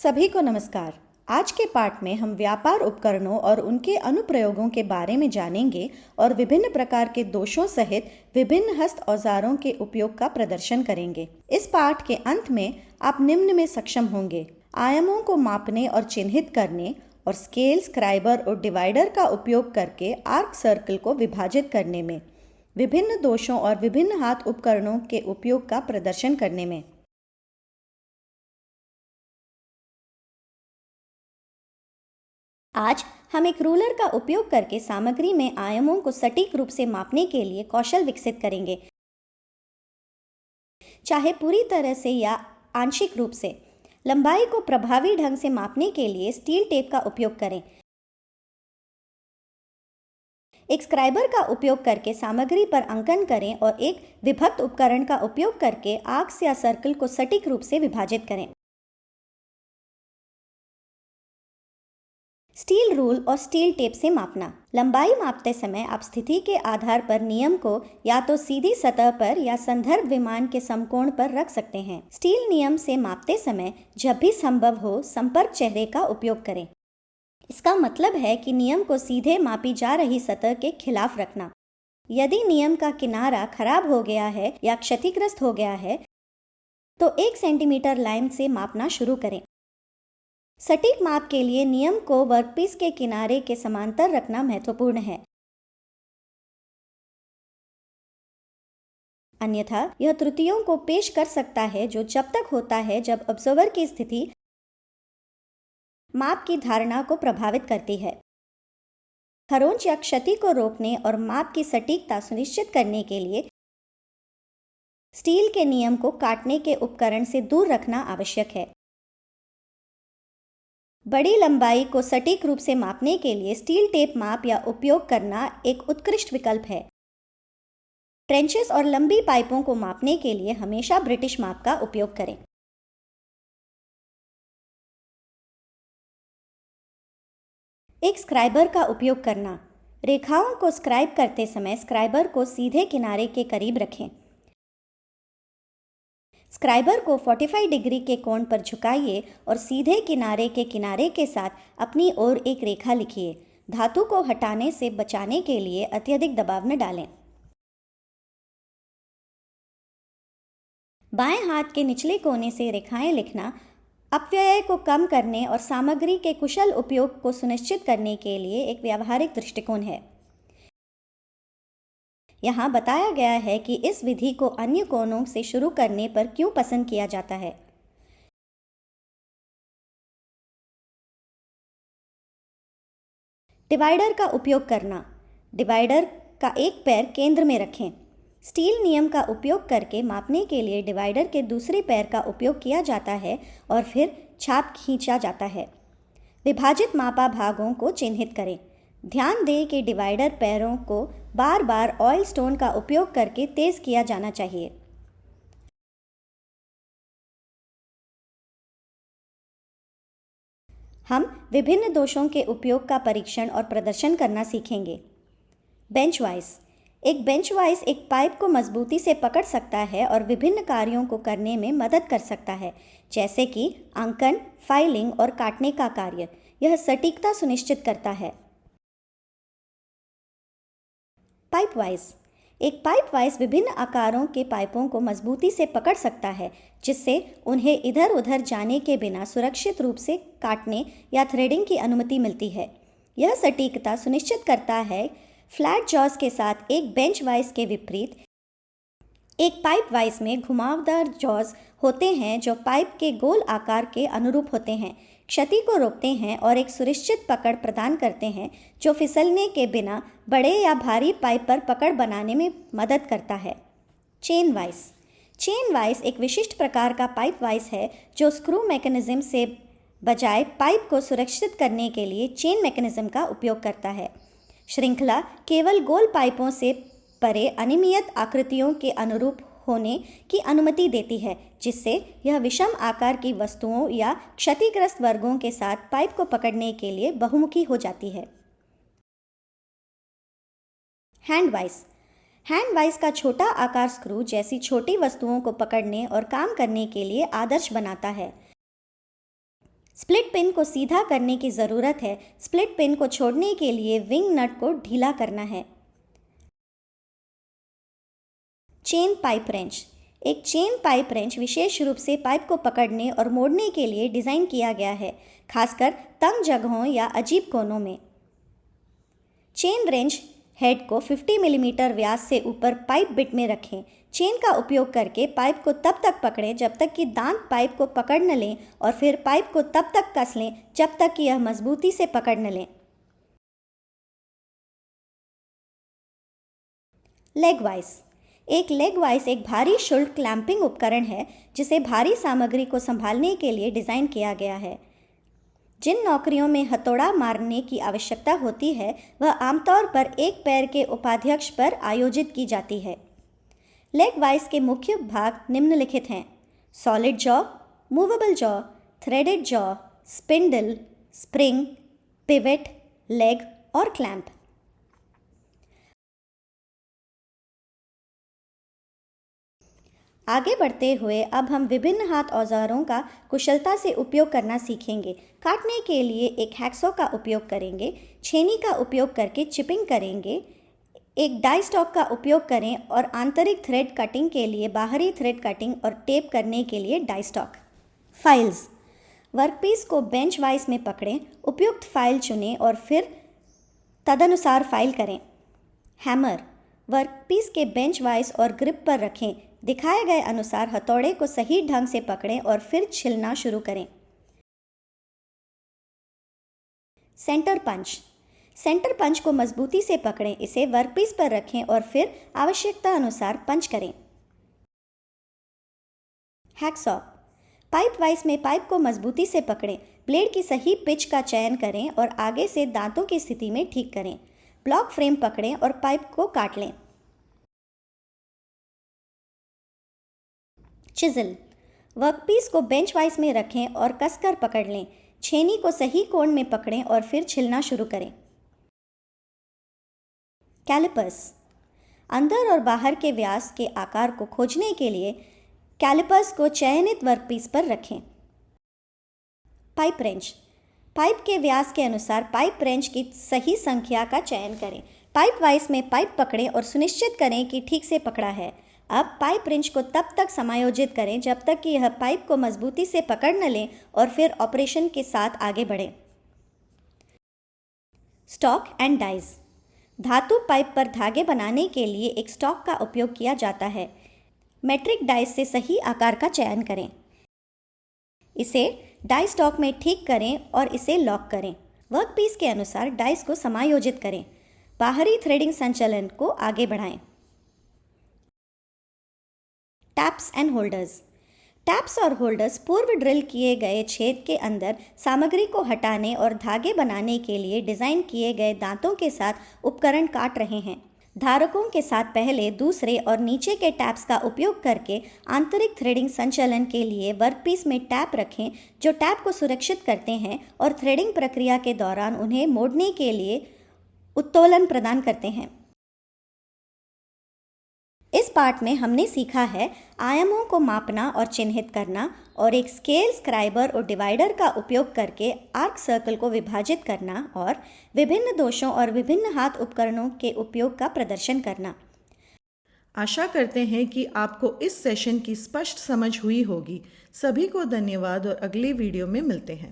सभी को नमस्कार। आज के पाठ में हम व्यापार उपकरणों और उनके अनुप्रयोगों के बारे में जानेंगे और विभिन्न प्रकार के दोषों सहित विभिन्न हस्त औजारों के उपयोग का प्रदर्शन करेंगे। इस पाठ के अंत में आप निम्न में सक्षम होंगे: आयामों को मापने और चिन्हित करने और स्केल, स्क्राइबर और डिवाइडर का उपयोग करके आर्क सर्कल को विभाजित करने में, विभिन्न दोषों और विभिन्न हाथ उपकरणों के उपयोग का प्रदर्शन करने में। आज हम एक रूलर का उपयोग करके सामग्री में आयामों को सटीक रूप से मापने के लिए कौशल विकसित करेंगे, चाहे पूरी तरह से या आंशिक रूप से। लंबाई को प्रभावी ढंग से मापने के लिए स्टील टेप का उपयोग करें। एक स्क्राइबर का उपयोग करके सामग्री पर अंकन करें और एक विभक्त उपकरण का उपयोग करके आर्क्स या सर्कल को सटीक रूप से विभाजित करें। स्टील रूल और स्टील टेप से मापना। लंबाई मापते समय आप स्थिति के आधार पर नियम को या तो सीधी सतह पर या संदर्भ विमान के समकोण पर रख सकते हैं। स्टील नियम से मापते समय जब भी संभव हो संपर्क चेहरे का उपयोग करें। इसका मतलब है कि नियम को सीधे मापी जा रही सतह के खिलाफ रखना। यदि नियम का किनारा खराब हो गया है या क्षतिग्रस्त हो गया है तो 1 सेंटीमीटर लाइन से मापना शुरू करें। सटीक माप के लिए नियम को वर्कपीस के किनारे के समांतर रखना महत्वपूर्ण है, अन्यथा यह त्रुटियों को पेश कर सकता है जो जब तक होता है जब ऑब्जर्वर की स्थिति माप की धारणा को प्रभावित करती है। खरोंच या क्षति को रोकने और माप की सटीकता सुनिश्चित करने के लिए स्टील के नियम को काटने के उपकरण से दूर रखना आवश्यक है। बड़ी लंबाई को सटीक रूप से मापने के लिए स्टील टेप माप या उपयोग करना एक उत्कृष्ट विकल्प है। ट्रेंचेस और लंबी पाइपों को मापने के लिए हमेशा ब्रिटिश माप का उपयोग करें। एक स्क्राइबर का उपयोग करना। रेखाओं को स्क्राइब करते समय स्क्राइबर को सीधे किनारे के करीब रखें। स्क्राइबर को 45 डिग्री के कोण पर झुकाइए और सीधे किनारे के साथ अपनी ओर एक रेखा लिखिए। धातु को हटाने से बचाने के लिए अत्यधिक दबाव न डालें। बाएं हाथ के निचले कोने से रेखाएं लिखना अपव्यय को कम करने और सामग्री के कुशल उपयोग को सुनिश्चित करने के लिए एक व्यावहारिक दृष्टिकोण है। यहाँ बताया गया है कि इस विधि को अन्य कोणों से शुरू करने पर क्यों पसंद किया जाता है। डिवाइडर का उपयोग करना। डिवाइडर का एक पैर केंद्र में रखें। स्टील नियम का उपयोग करके मापने के लिए डिवाइडर के दूसरे पैर का उपयोग किया जाता है और फिर छाप खींचा जाता है। विभाजित मापा भागों को चिन्हित करें। ध्यान दें कि डिवाइडर पैरों को बार बार ऑयल स्टोन का उपयोग करके तेज किया जाना चाहिए। हम विभिन्न दोषों के उपयोग का परीक्षण और प्रदर्शन करना सीखेंगे। Bench vice. एक बेंच वाइस एक पाइप को मजबूती से पकड़ सकता है और विभिन्न कार्यों को करने में मदद कर सकता है, जैसे कि अंकन, फाइलिंग और काटने का कार्य। यह सटीकता सुनिश्चित करता है। Pipe vice. एक पाइप वाइस विभिन्न आकारों के पाइपों को मजबूती से पकड़ सकता है, जिससे उन्हें इधर उधर जाने के बिना सुरक्षित रूप से काटने या थ्रेडिंग की अनुमति मिलती है। यह सटीकता सुनिश्चित करता है। फ्लैट जॉज के साथ एक बेंच वाइस के विपरीत एक पाइप वाइस में घुमावदार जॉज होते हैं जो पाइप के गोल आकार के अनुरूप होते हैं, क्षति को रोकते हैं और एक सुनिश्चित पकड़ प्रदान करते हैं जो फिसलने के बिना बड़े या भारी पाइप पर पकड़ बनाने में मदद करता है। Chain vice. चेन वाइस एक विशिष्ट प्रकार का पाइप वाइस है जो स्क्रू मैकेनिज्म से बजाय पाइप को सुरक्षित करने के लिए चेन मैकेनिज्म का उपयोग करता है। श्रृंखला केवल गोल पाइपों से परे अनियमित आकृतियों के अनुरूप होने की अनुमति देती है, जिससे यह विषम आकार की वस्तुओं या क्षतिग्रस्त वर्गों के साथ पाइप को पकड़ने के लिए बहुमुखी हो जाती है। Hand vice. हैंड वाइस का छोटा आकार स्क्रू जैसी छोटी वस्तुओं को पकड़ने और काम करने के लिए आदर्श बनाता है। स्प्लिट पिन को सीधा करने की ज़रूरत है। स्प्लिट पिन को छोड़ने के लिए विंग नट को ढीला करना है। Chain pipe wrench. एक चेन पाइप रेंच विशेष रूप से पाइप को पकड़ने और मोड़ने के लिए डिज़ाइन किया गया है, खासकर तंग जगहों या अजीब कोनों में। चेन रेंच हेड को 50 मिलीमीटर व्यास से ऊपर पाइप बिट में रखें। चेन का उपयोग करके पाइप को तब तक पकड़ें जब तक कि दांत पाइप को पकड़ न लें और फिर पाइप को तब तक कस लें जब तक कि यह मजबूती से पकड़ न लें। Leg vice. एक लेग वाइस एक भारी शुल्क क्लैंपिंग उपकरण है जिसे भारी सामग्री को संभालने के लिए डिज़ाइन किया गया है। जिन नौकरियों में हथौड़ा मारने की आवश्यकता होती है वह आमतौर पर एक पैर के उपाध्यक्ष पर आयोजित की जाती है। लेग वाइस के मुख्य भाग निम्नलिखित हैं: solid jaw, movable jaw, threaded jaw, spindle, spring, pivot, leg और क्लैंप। आगे बढ़ते हुए अब हम विभिन्न हाथ औजारों का कुशलता से उपयोग करना सीखेंगे। काटने के लिए एक हैक्सॉ का उपयोग करेंगे, छेनी का उपयोग करके चिपिंग करेंगे, एक डाई स्टॉक का उपयोग करें और आंतरिक थ्रेड कटिंग के लिए बाहरी थ्रेड कटिंग और टेप करने के लिए डाई स्टॉक। फाइल्स। वर्कपीस को बेंच वाइस में पकड़ें, उपयुक्त फाइल चुनें और फिर तदनुसार फाइल करें। हैमर। वर्कपीस के बेंच वाइस और ग्रिप पर रखें। दिखाए गए अनुसार हथौड़े को सही ढंग से पकड़ें और फिर छिलना शुरू करें। सेंटर पंच। सेंटर पंच को मजबूती से पकड़ें, इसे वर्कपीस पर रखें और फिर आवश्यकता अनुसार पंच करें। हैक्सॉ। पाइप वाइस में पाइप को मजबूती से पकड़ें, ब्लेड की सही पिच का चयन करें और आगे से दांतों की स्थिति में ठीक करें। ब्लॉक फ्रेम पकड़ें और पाइप को काट लें। चिज़ल। वर्कपीस को बेंच वाइस में रखें और कसकर पकड़ लें। छेनी को सही कोण में पकड़ें और फिर छिलना शुरू करें। कैलिपर्स। अंदर और बाहर के व्यास के आकार को खोजने के लिए कैलिपर्स को चयनित वर्कपीस पर रखें। Pipe wrench. पाइप के व्यास के अनुसार पाइप रेंच की सही संख्या का चयन करें। पाइप वाइस में पाइप पकड़ें और सुनिश्चित करें कि ठीक से पकड़ा है। अब पाइप रेंच को तब तक समायोजित करें जब तक कि यह पाइप को मजबूती से पकड़ न लें और फिर ऑपरेशन के साथ आगे बढ़ें। Stock and dies. धातु पाइप पर धागे बनाने के लिए एक स्टॉक का उपयोग किया जाता है। मेट्रिक डाइज से सही आकार का चयन करें। इसे डाई स्टॉक में ठीक करें और इसे लॉक करें। वर्कपीस के अनुसार डाइस को समायोजित करें। बाहरी थ्रेडिंग संचालन को आगे बढ़ाएं। Taps and holders. टैप्स और होल्डर्स पूर्व ड्रिल किए गए छेद के अंदर सामग्री को हटाने और धागे बनाने के लिए डिज़ाइन किए गए दांतों के साथ उपकरण काट रहे हैं। धारकों के साथ पहले, दूसरे और नीचे के टैप्स का उपयोग करके आंतरिक थ्रेडिंग संचालन के लिए वर्कपीस में टैप रखें जो टैप को सुरक्षित करते हैं और थ्रेडिंग प्रक्रिया के दौरान उन्हें मोड़ने के लिए उत्तोलन प्रदान करते हैं। इस पार्ट में हमने सीखा है आयामों को मापना और चिन्हित करना और एक स्केल, स्क्राइबर और डिवाइडर का उपयोग करके आर्क सर्कल को विभाजित करना और विभिन्न दोषों और विभिन्न हाथ उपकरणों के उपयोग का प्रदर्शन करना। आशा करते हैं कि आपको इस सेशन की स्पष्ट समझ हुई होगी। सभी को धन्यवाद और अगले वीडियो में मिलते हैं।